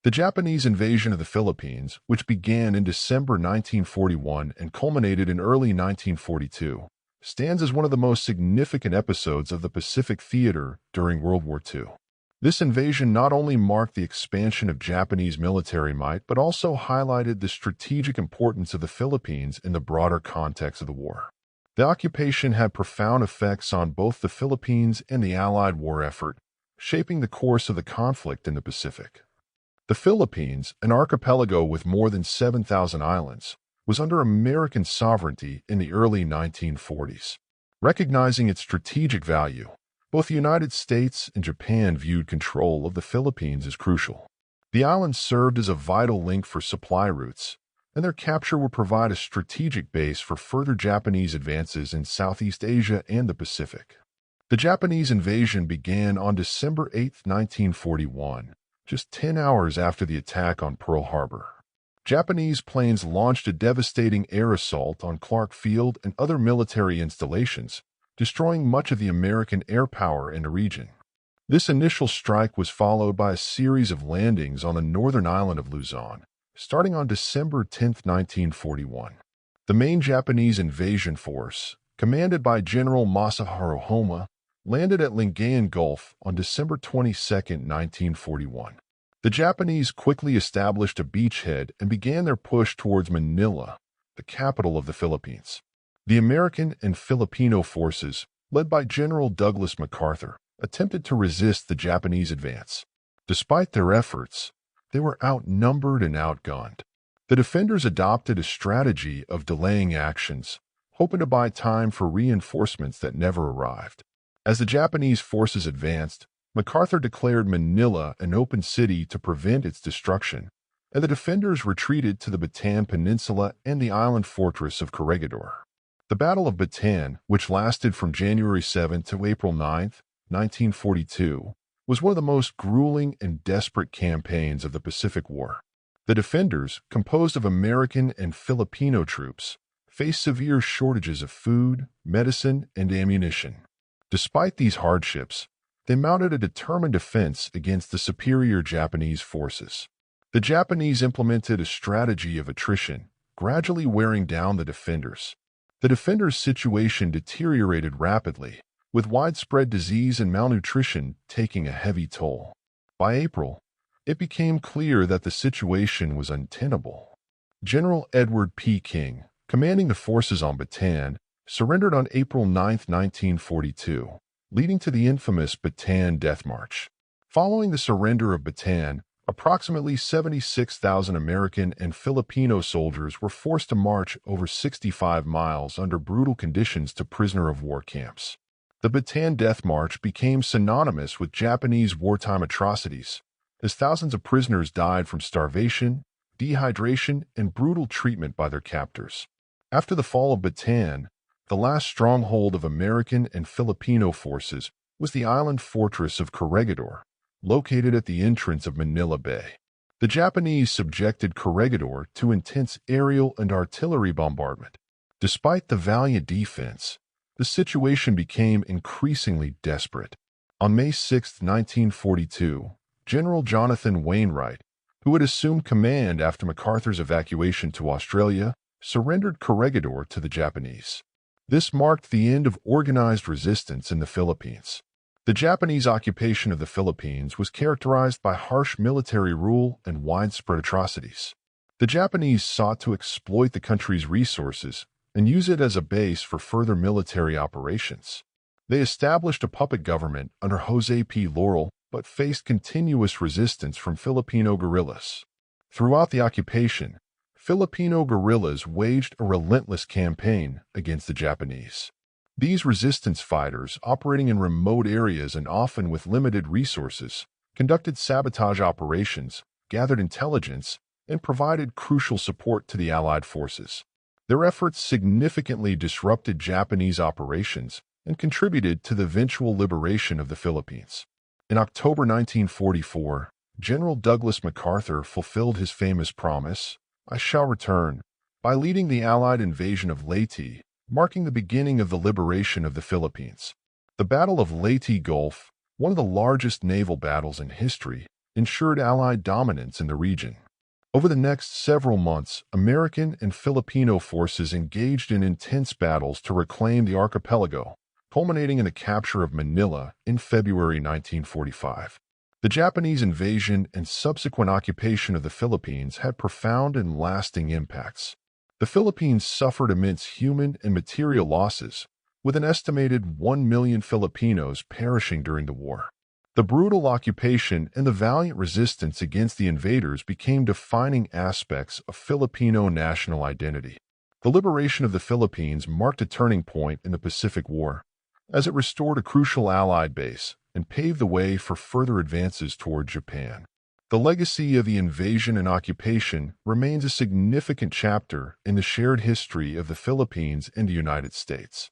The Japanese invasion of the Philippines, which began in December 1941 and culminated in early 1942, stands as one of the most significant episodes of the Pacific Theater during World War II. This invasion not only marked the expansion of Japanese military might, but also highlighted the strategic importance of the Philippines in the broader context of the war. The occupation had profound effects on both the Philippines and the Allied war effort, shaping the course of the conflict in the Pacific. The Philippines, an archipelago with more than 7,000 islands, was under American sovereignty in the early 1940s. Recognizing its strategic value, both the United States and Japan viewed control of the Philippines as crucial. The islands served as a vital link for supply routes, and their capture would provide a strategic base for further Japanese advances in Southeast Asia and the Pacific. The Japanese invasion began on December 8, 1941, just 10 hours after the attack on Pearl Harbor. Japanese planes launched a devastating air assault on Clark Field and other military installations, destroying much of the American air power in the region. This initial strike was followed by a series of landings on the northern island of Luzon, starting on December 10, 1941. The main Japanese invasion force, commanded by General Masaharu Homma, landed at Lingayen Gulf on December 22, 1941. The Japanese quickly established a beachhead and began their push towards Manila, the capital of the Philippines. The American and Filipino forces, led by General Douglas MacArthur, attempted to resist the Japanese advance. Despite their efforts, they were outnumbered and outgunned. The defenders adopted a strategy of delaying actions, hoping to buy time for reinforcements that never arrived. As the Japanese forces advanced, MacArthur declared Manila an open city to prevent its destruction, and the defenders retreated to the Bataan Peninsula and the island fortress of Corregidor. The Battle of Bataan, which lasted from January 7 to April 9, 1942, was one of the most grueling and desperate campaigns of the Pacific War. The defenders, composed of American and Filipino troops, faced severe shortages of food, medicine, and ammunition. Despite these hardships, they mounted a determined defense against the superior Japanese forces. The Japanese implemented a strategy of attrition, gradually wearing down the defenders. The defenders' situation deteriorated rapidly, with widespread disease and malnutrition taking a heavy toll. By April, it became clear that the situation was untenable. General Edward P. King, commanding the forces on Bataan, surrendered on April 9, 1942, leading to the infamous Bataan Death March. Following the surrender of Bataan, approximately 76,000 American and Filipino soldiers were forced to march over 65 miles under brutal conditions to prisoner-of-war camps. The Bataan Death March became synonymous with Japanese wartime atrocities, as thousands of prisoners died from starvation, dehydration, and brutal treatment by their captors. After the fall of Bataan, the last stronghold of American and Filipino forces was the island fortress of Corregidor, located at the entrance of Manila Bay. The Japanese subjected Corregidor to intense aerial and artillery bombardment. Despite the valiant defense, the situation became increasingly desperate. On May 6, 1942, General Jonathan Wainwright, who had assumed command after MacArthur's evacuation to Australia, surrendered Corregidor to the Japanese. This marked the end of organized resistance in the Philippines. The Japanese occupation of the Philippines was characterized by harsh military rule and widespread atrocities. The Japanese sought to exploit the country's resources and use it as a base for further military operations. They established a puppet government under Jose P. Laurel, but faced continuous resistance from Filipino guerrillas. Throughout the occupation, Filipino guerrillas waged a relentless campaign against the Japanese. These resistance fighters, operating in remote areas and often with limited resources, conducted sabotage operations, gathered intelligence, and provided crucial support to the Allied forces. Their efforts significantly disrupted Japanese operations and contributed to the eventual liberation of the Philippines. In October 1944, General Douglas MacArthur fulfilled his famous promise, "I shall return," by leading the Allied invasion of Leyte, marking the beginning of the liberation of the Philippines. The Battle of Leyte Gulf, one of the largest naval battles in history, ensured Allied dominance in the region. Over the next several months, American and Filipino forces engaged in intense battles to reclaim the archipelago, culminating in the capture of Manila in February 1945. The Japanese invasion and subsequent occupation of the Philippines had profound and lasting impacts. The Philippines suffered immense human and material losses, with an estimated 1 million Filipinos perishing during the war. The brutal occupation and the valiant resistance against the invaders became defining aspects of Filipino national identity. The liberation of the Philippines marked a turning point in the Pacific War, as it restored a crucial Allied base and paved the way for further advances toward Japan. The legacy of the invasion and occupation remains a significant chapter in the shared history of the Philippines and the United States.